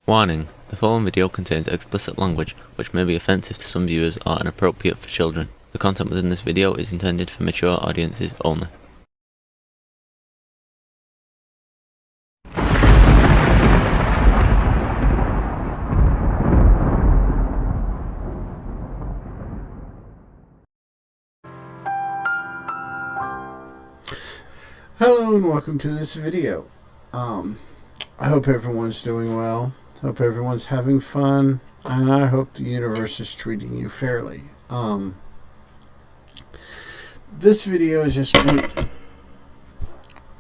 Warning: the following video contains explicit language which may be offensive to some viewers or inappropriate for children. The content within this video is intended for mature audiences only. Hello and welcome to this video. I hope everyone's doing well. Hope everyone's having fun, and I hope the universe is treating you fairly. This video is just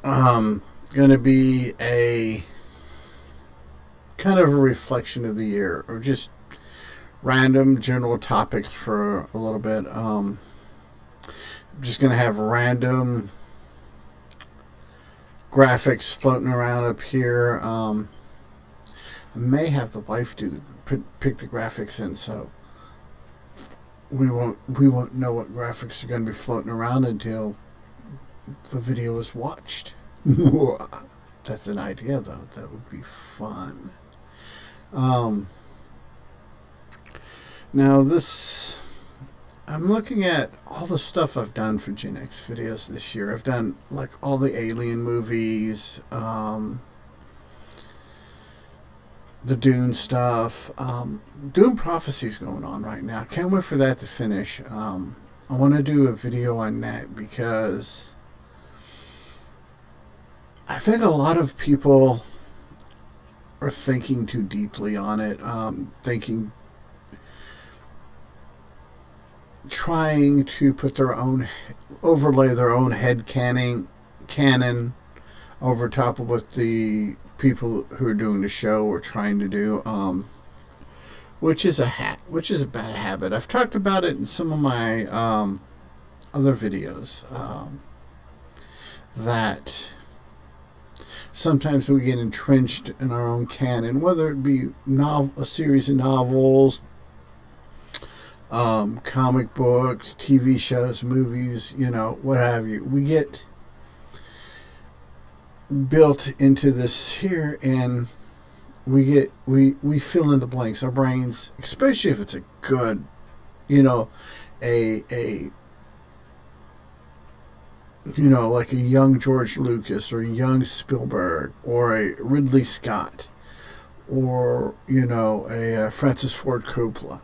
going to be a kind of a reflection of the year, or just random general topics for a little bit. I'm just going to have random graphics floating around up here. I may have the wife pick the graphics in, so we won't know what graphics are going to be floating around until the video is watched. That's an idea, though. That would be fun. Now this, I'm looking at all the stuff I've done for Genx videos this year. I've done like all the Alien movies, the Dune stuff. Dune Prophecy's going on right now. Can't wait for that to finish. I want to do a video on that because I think a lot of people are thinking too deeply on it. Trying to put their own, overlay their own head canon over top of what the people who are doing the show are trying to do, which is a bad habit. I've talked about it in some of my other videos, that sometimes we get entrenched in our own canon, whether it be a series of novels, comic books, TV shows, movies, what have you. We get built into this here, and we fill in the blanks. Our brains, especially if it's a good, like a young George Lucas or a young Spielberg or a Ridley Scott or a Francis Ford Coppola.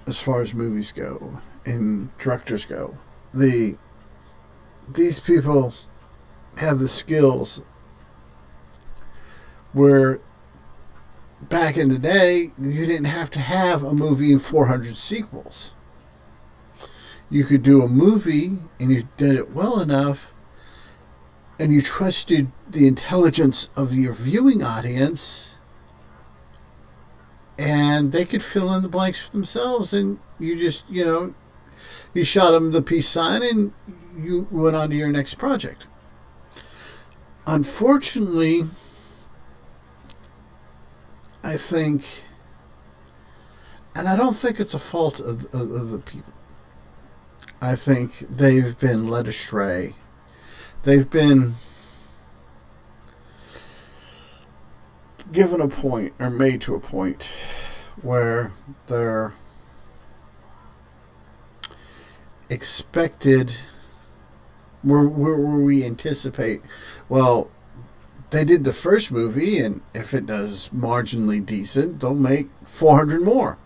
As far as movies go and directors go, these people have the skills where back in the day you didn't have to have a movie and 400 sequels. You could do a movie and you did it well enough and you trusted the intelligence of your viewing audience, and they could fill in the blanks for themselves, and you just, you shot them the peace sign and you went on to your next project. Unfortunately, I think, and I don't think it's a fault of the people. I think they've been led astray. They've been given a point, or made to a point, where they're expected, where we anticipate, well, they did the first movie, and if it does marginally decent, they'll make 400 more.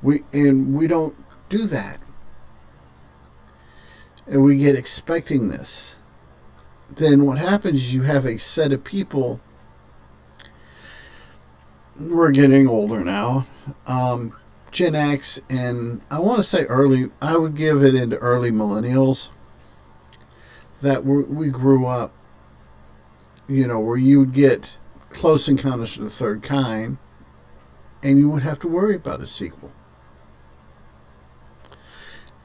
We don't do that. And we get expecting this. Then what happens is you have a set of people. We're getting older now. Gen X, and I want to say I would give it into early millennials, that we grew up, where you would get Close Encounters of the Third Kind, and you wouldn't have to worry about a sequel.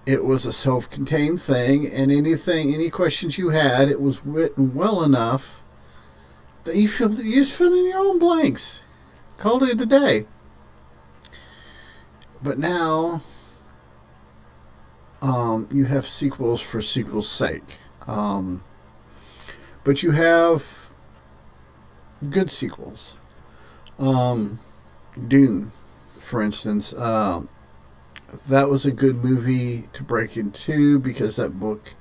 It was a self-contained thing, and any questions you had, it was written well enough that you just fill in your own blanks. Called it a day. But now, you have sequels for sequel's sake. But you have good sequels. Dune, for instance. That was a good movie to break into because that book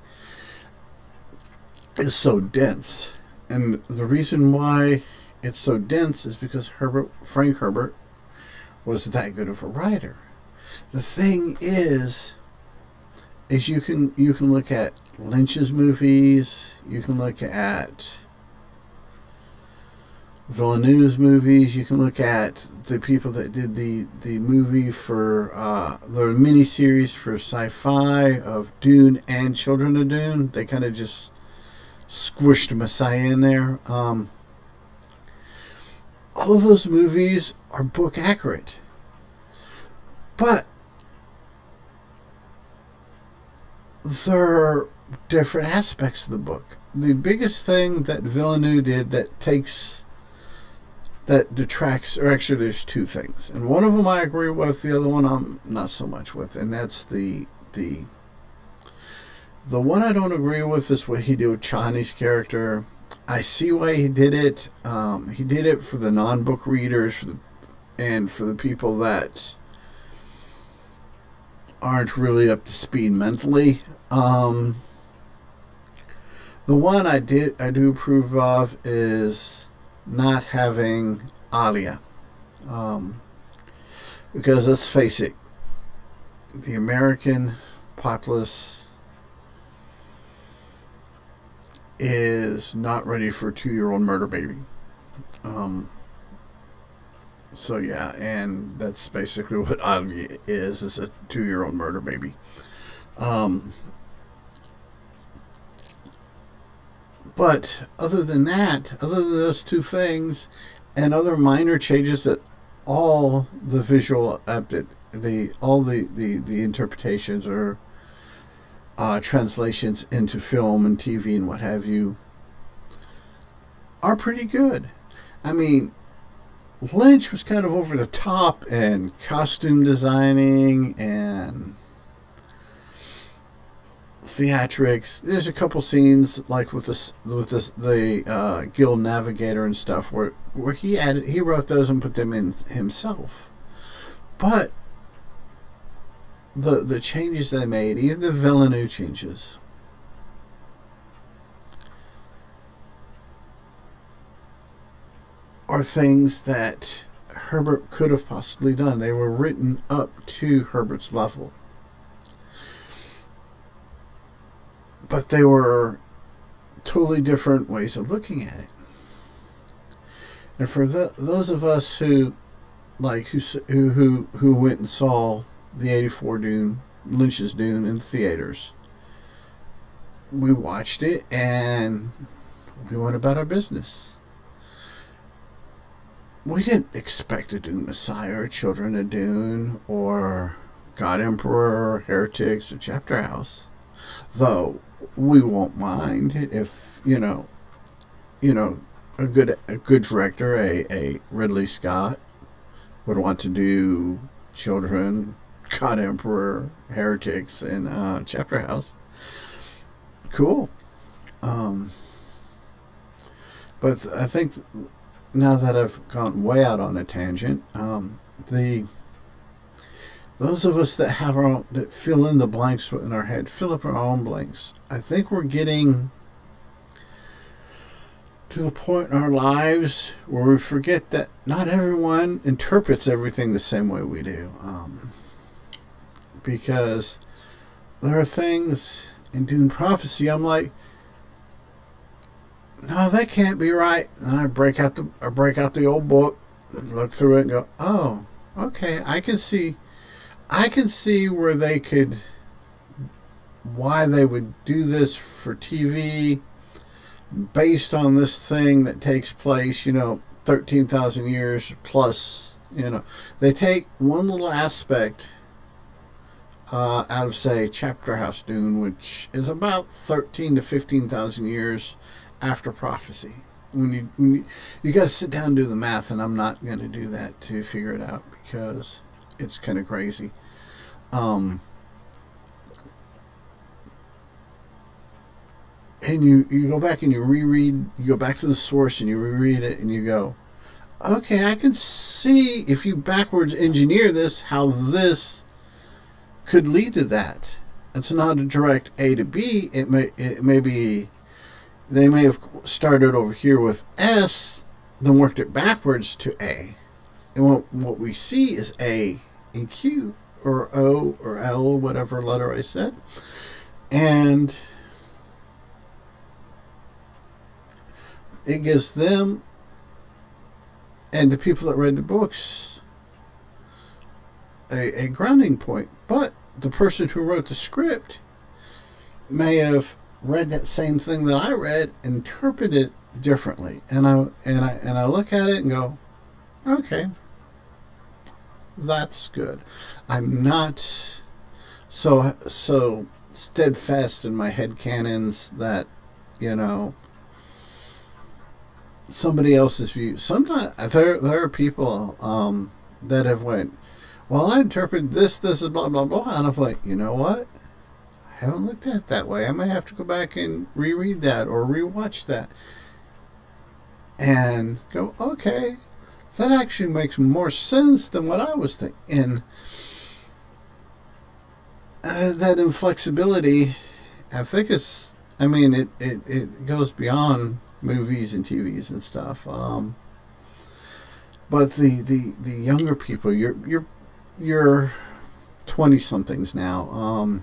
is so dense. And the reason why it's so dense is because Frank Herbert was that good of a writer. The thing is you can look at Lynch's movies, you can look at Villeneuve's movies, you can look at the people that did the movie for the miniseries for sci-fi of Dune and Children of Dune. They kind of just squished Messiah in there. All of those movies are book accurate, but there are different aspects of the book. The biggest thing that Villeneuve did that detracts, or actually there's two things, and one of them I agree with, the other one I'm not so much with, and that's the one I don't agree with is what he did with Chani's character. I see why he did it. He did it for the non-book readers and for the people that aren't really up to speed mentally. The one I do approve of is not having Alia. Because let's face it, the American populace is not ready for a 2-year-old murder baby. So yeah, and that's basically what Alia is a 2-year-old murder baby. But other than that, other than those two things, and other minor changes that all the visual all the interpretations or translations into film and TV and what have you are pretty good. I mean, Lynch was kind of over the top in costume designing and theatrics. There's a couple scenes like with the Guild Navigator and stuff where he wrote those and put them in himself. But the changes they made, even the Villeneuve changes, are things that Herbert could have possibly done. They were written up to Herbert's level. But they were totally different ways of looking at it. And for those of us who went and saw the '84 Dune, Lynch's Dune, in theaters, we watched it and we went about our business. We didn't expect to do Messiah or Children of Dune or God Emperor or Heretics or Chapter House, though we won't mind if a good director, a Ridley Scott, would want to do Children, God Emperor, Heretics, and Chapter House. Cool. But I think now that I've gone way out on a tangent, those of us that have that fill in the blanks in our head, fill up our own blanks. I think we're getting to the point in our lives where we forget that not everyone interprets everything the same way we do. Because there are things in Dune Prophecy I'm like, no, that can't be right. And I break out the old book, look through it, and go, oh, okay, I can see why they would do this for TV based on this thing that takes place, 13,000 years plus. They take one little aspect out of, say, Chapter House Dune, which is about 13 to 15,000 years after prophecy. When you got to sit down and do the math, and I'm not going to do that to figure it out because it's kind of crazy. And you go back and you reread, you go back to the source and you reread it and you go, okay, I can see if you backwards engineer this, how this could lead to that. It's not a direct A to B. It may be, they may have started over here with S, then worked it backwards to A. And what we see is A and Q, or O or L, whatever letter I said. And it gives them and the people that read the books a grounding point. But the person who wrote the script may have read that same thing that I read, interpreted it differently. And I look at it and go, okay, that's good. I'm not so steadfast in my headcanons that, you know, somebody else's view. Sometimes there are people that have went, well, I interpret this is blah blah blah, and I'm like, you know what? I haven't looked at it that way. I might have to go back and reread that or rewatch that and go, okay, that actually makes more sense than what I was thinking. That inflexibility, I think it goes beyond movies and TVs and stuff. But the younger people, you're 20-somethings now.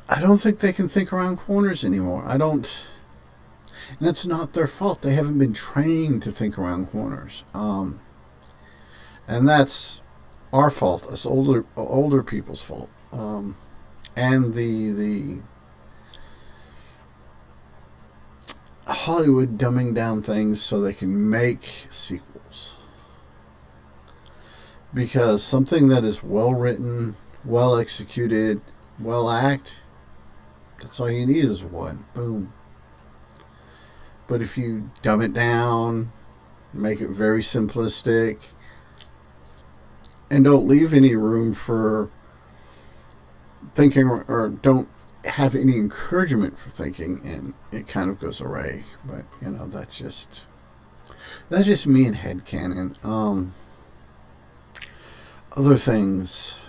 I don't think they can think around corners anymore. I don't, and it's not their fault. They haven't been trained to think around corners. And that's our fault, us older people's fault. And the Hollywood dumbing down things so they can make sequels. Because something that is well written, well executed, well acted, that's all you need is one. Boom. But if you dumb it down, make it very simplistic, and don't leave any room for thinking, or don't have any encouragement for thinking, and it kind of goes away. But you know, that's just me and headcanon. Other things,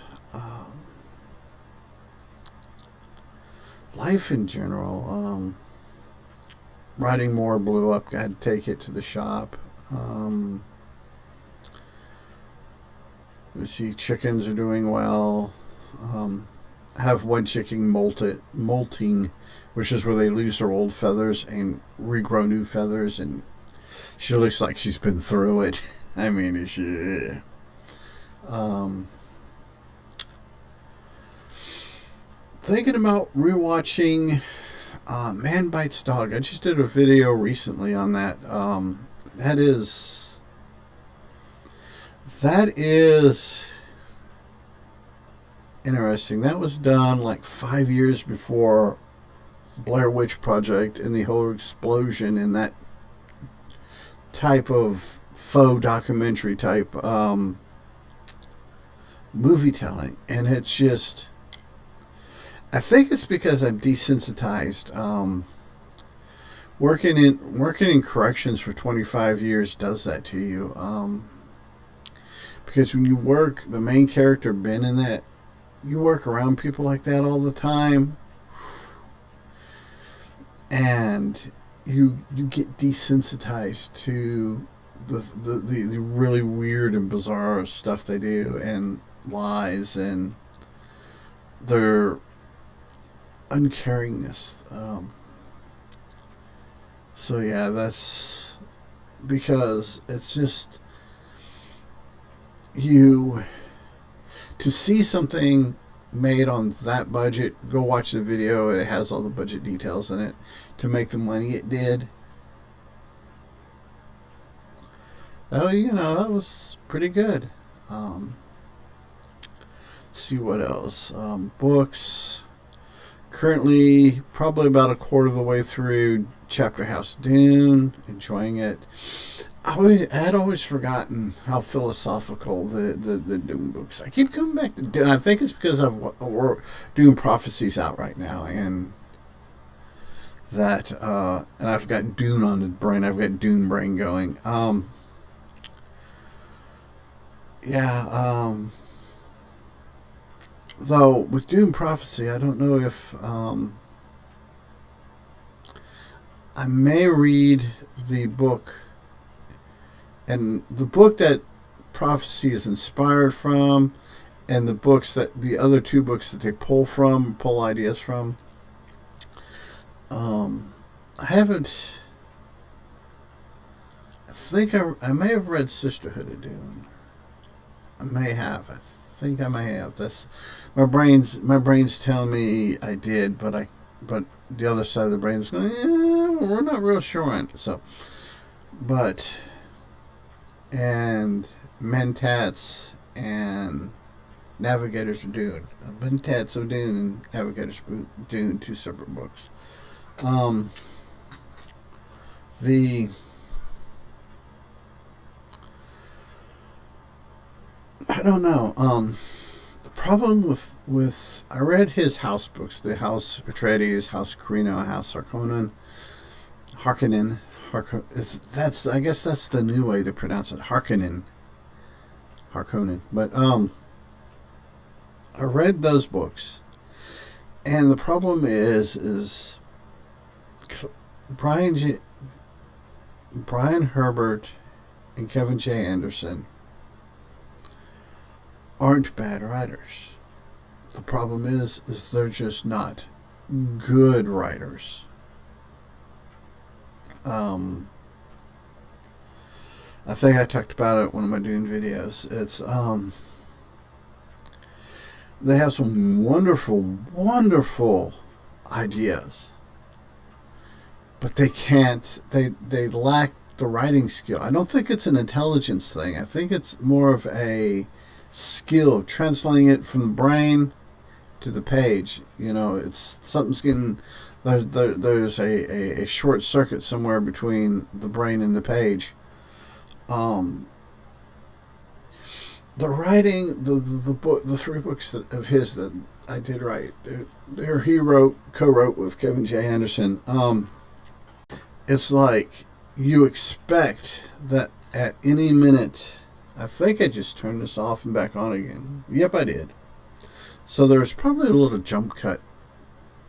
life in general. Writing more blew up. Got to take it to the shop. We see chickens are doing well. Have one chicken molting, which is where they lose their old feathers and regrow new feathers, and she looks like she's been through it. I mean, thinking about rewatching Man Bites Dog. I just did a video recently on that. That is interesting. That was done like 5 years before Blair Witch Project and the whole explosion in that type of faux documentary type movie telling. And it's just, I think it's because I'm desensitized. Working in corrections for 25 years does that to you. Because when you work, the main character Ben in that, you work around people like that all the time, and you get desensitized to the really weird and bizarre stuff they do, and lies, and their uncaringness. So yeah, that's because it's just to see something made on that budget. Go watch the video. It has all the budget details in it to make the money it did. Oh, you know, that was pretty good. See what else. Books. Currently, probably about a quarter of the way through Chapter House Dune. Enjoying it. I had always forgotten how philosophical the Dune books. I keep coming back to Dune. I think it's because we're doing Prophecies out right now, and that, and I've got Dune on the brain. I've got Dune brain going. Though with Dune Prophecy, I don't know if I may read the book, and the book that Prophecy is inspired from, and the other two books that they pull ideas from. I haven't. I think I may have read Sisterhood of Dune. I may have. I think I may have. That's my brain's telling me I did, but the other side of the brain is going, we're not real sure on it. So, and Mentats and Navigators of Dune. Mentats of Dune and Navigators of Dune, two separate books. I don't know. The problem with I read his house books, the House Atreides, House Carino, House Harkonnen. I guess that's the new way to pronounce it, Harkonnen. But I read those books, and the problem is Brian Herbert and Kevin J. Anderson aren't bad writers. The problem is they're just not good writers. I think I talked about it in one of my Dune videos. It's they have some wonderful ideas, but they lack the writing skill. I don't think it's an intelligence thing. I think it's more of a skill of translating it from the brain to the page. It's something's getting there's a short circuit somewhere between the brain and the page. The writing, the three books of his that I did write, he co-wrote with Kevin J. Anderson. It's like you expect that at any minute. I think I just turned this off and back on again. Yep, I did. So there's probably a little jump cut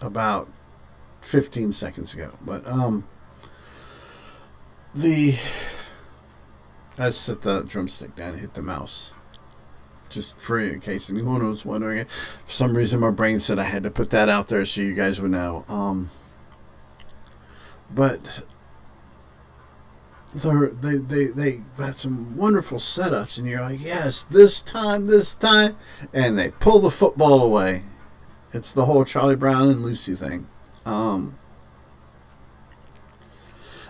about 15 seconds ago. But I set the drumstick down and hit the mouse. Just free in case anyone was wondering. For some reason my brain said I had to put that out there so you guys would know. But they got some wonderful setups, and you're like, yes, this time, and they pull the football away. It's the whole Charlie Brown and Lucy thing.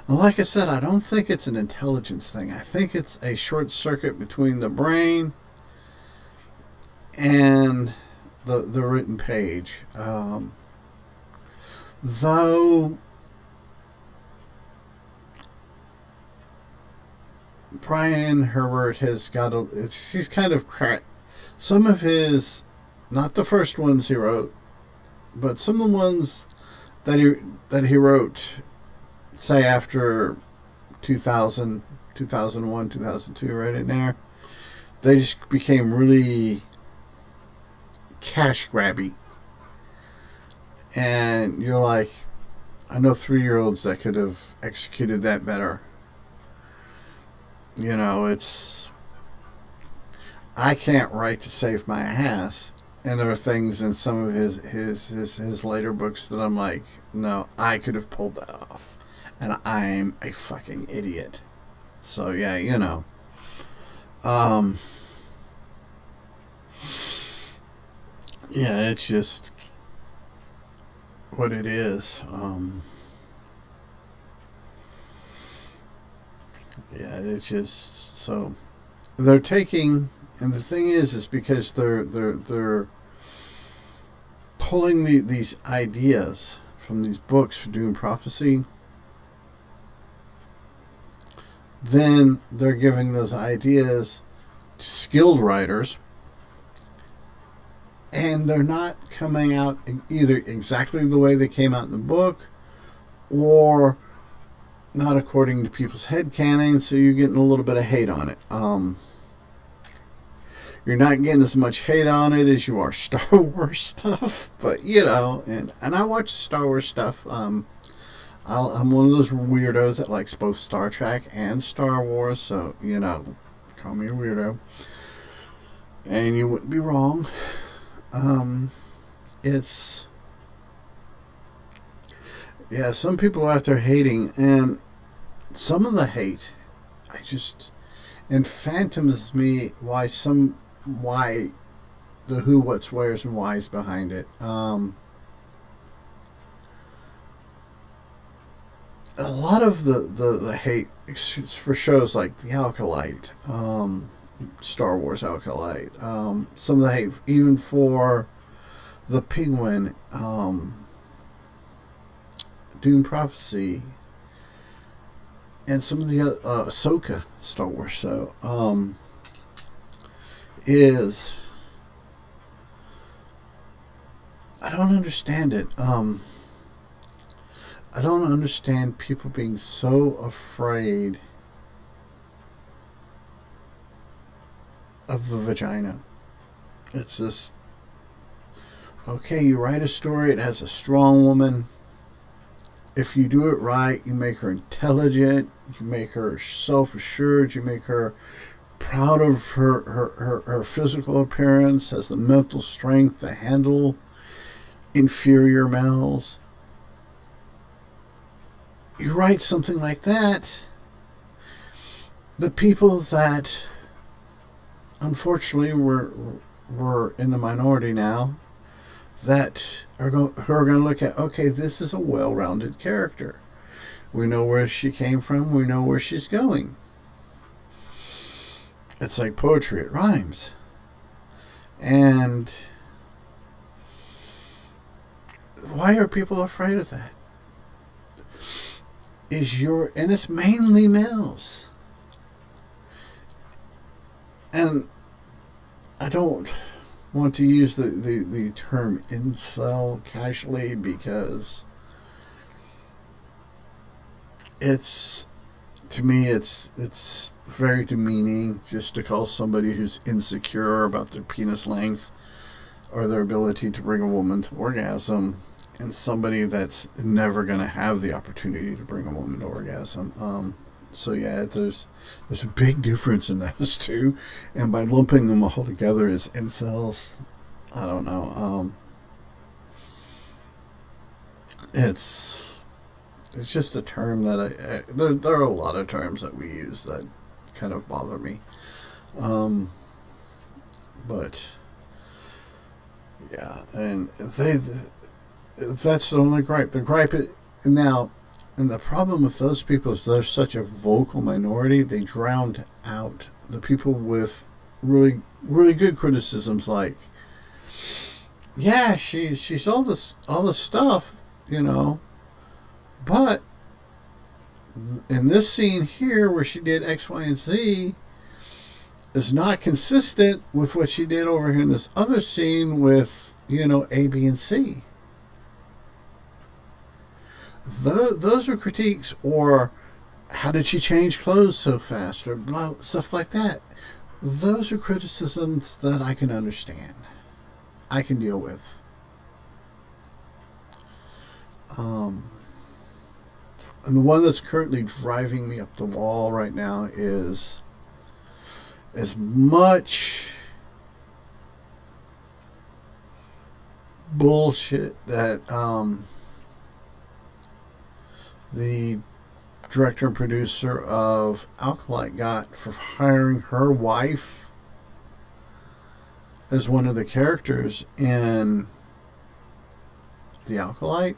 Like I said, I don't think it's an intelligence thing. I think it's a short circuit between the brain and the written page. Though Brian Herbert has got he's kind of cracked some of his, not the first ones he wrote, but some of the ones that he wrote, say after 2000, 2001, 2002, right in there, they just became really cash grabby. And you're like, I know 3-year-olds that could have executed that better. I can't write to save my ass, and there are things in some of his later books that I'm like, no, I could have pulled that off, and I'm a fucking idiot. So yeah, yeah, it's just what it is. Yeah, it's just so they're taking, and the thing is because they're pulling these ideas from these books for Dune Prophecy. Then they're giving those ideas to skilled writers, and they're not coming out either exactly the way they came out in the book, or not according to people's headcanon, so you're getting a little bit of hate on it. You're not getting as much hate on it as you are Star Wars stuff, but you know, and I watch Star Wars stuff. I'm one of those weirdos that likes both Star Trek and Star Wars, so you know, call me a weirdo, and you wouldn't be wrong. It's yeah, some people are out there hating, and some of the hate, I just, and phantoms me why the who, what's, where's, and why's behind it. A lot of the hate for shows like The Acolyte, Star Wars Acolyte, some of the hate even for The Penguin, Dune Prophecy, and some of the Ahsoka Star Wars show is, I don't understand it. I don't understand people being so afraid of the vagina. It's just, okay, you write a story, it has a strong woman. If you do it right, you make her intelligent, you make her self-assured, you make her proud of her physical appearance, has the mental strength to handle inferior males. You write something like that, the people that unfortunately we're in the minority now, that who are going to look at, okay, this is a well-rounded character. We know where she came from. We know where she's going. It's like poetry. It rhymes. And why are people afraid of that? And it's mainly males. And I don't want to use the term incel casually, because it's, to me, it's very demeaning just to call somebody who's insecure about their penis length or their ability to bring a woman to orgasm, and somebody that's never going to have the opportunity to bring a woman to orgasm. So yeah, there's a big difference in those two, and by lumping them all together as incels, I don't know. It's just a term that there are a lot of terms that we use that kind of bother me. But yeah, and that's the only gripe. The gripe now. And the problem with those people is they're such a vocal minority. They drowned out the people with really, really good criticisms, like, yeah, she's all this stuff, you know, but in this scene here where she did X, Y, and Z is not consistent with what she did over here in this other scene with, you know, A, B, and C. Those are critiques, or how did she change clothes so fast, or blah, stuff like that. Those are criticisms that I can understand, I can deal with. And the one that's currently driving me up the wall right now is, as much bullshit that the director and producer of Acolyte got for hiring her wife as one of the characters in The Acolyte,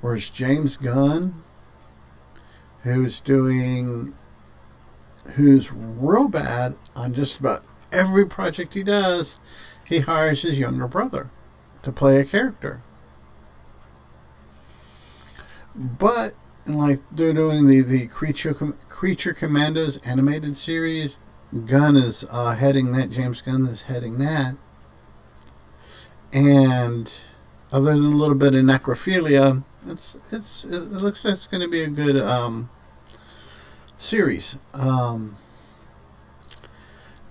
whereas James Gunn, who's real bad on just about every project he does, he hires his younger brother to play a character. But like they're doing the Creature Commandos animated series, Gunn is heading that. James Gunn is heading that. And other than a little bit of necrophilia, it looks like it's going to be a good series.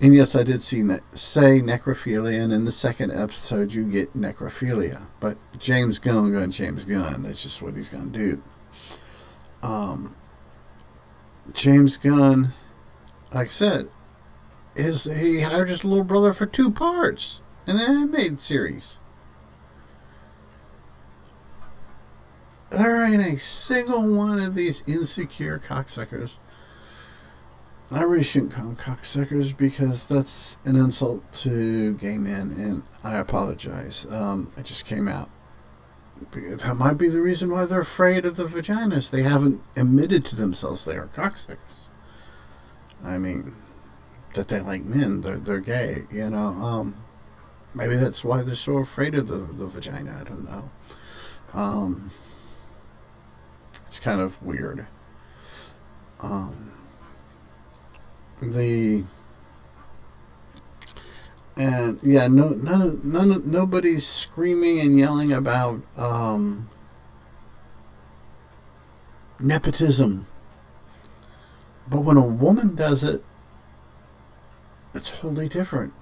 And yes, I did say necrophilia, and in the second episode you get necrophilia. But James Gunn. That's just what he's going to do. James Gunn, like I said, he hired his little brother for 2 parts in an animated series. There ain't a single one of these insecure cocksuckers. I really shouldn't call them cocksuckers because that's an insult to gay men, and I apologize. It just came out. That might be the reason why they're afraid of the vaginas. They haven't admitted to themselves they are cocksuckers. I mean, that they like men, they're gay, you know. Maybe that's why they're so afraid of the vagina. I don't know. It's kind of weird. Nobody's screaming and yelling about nepotism. But when a woman does it, it's wholly different.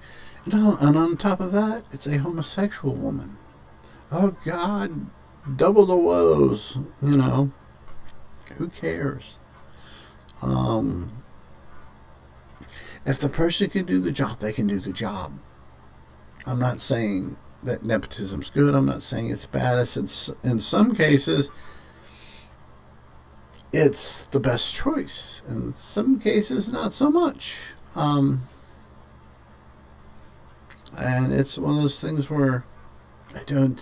And on top of that, it's a homosexual woman. Oh God, double the woes, you know. Who cares? If the person can do the job, they can do the job. I'm not saying that nepotism's good. I'm not saying it's bad. It's in some cases, it's the best choice. In some cases, not so much. And it's one of those things where I don't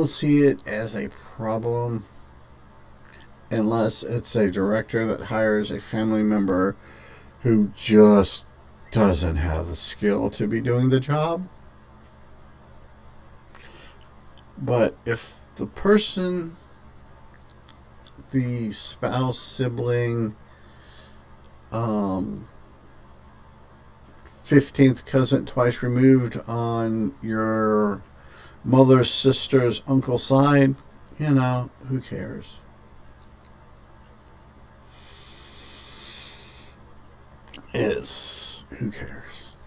see it as a problem unless it's a director that hires a family member who just doesn't have the skill to be doing the job. But if the person, the spouse, sibling, 15th cousin twice removed on your mother's sister's uncle's side, you know, who cares? Who cares?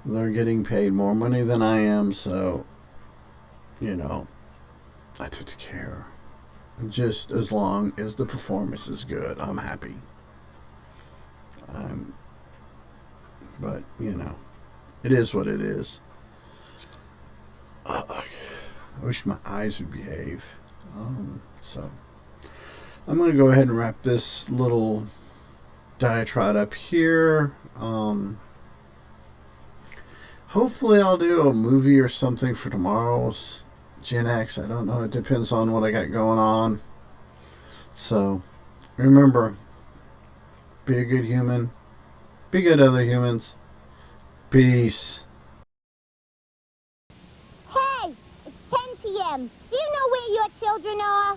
They're getting paid more money than I am, so, you know, I don't care. Just as long as the performance is good, I'm happy. But, you know, it is what it is. I wish my eyes would behave. So I'm going to go ahead and wrap this little diatribe up here. Hopefully I'll do a movie or something for tomorrow's Gen X. I don't know. It depends on what I got going on. So remember, be a good human. Be good to other humans. Peace. Hey, it's 10 p.m. Do you know where your children are?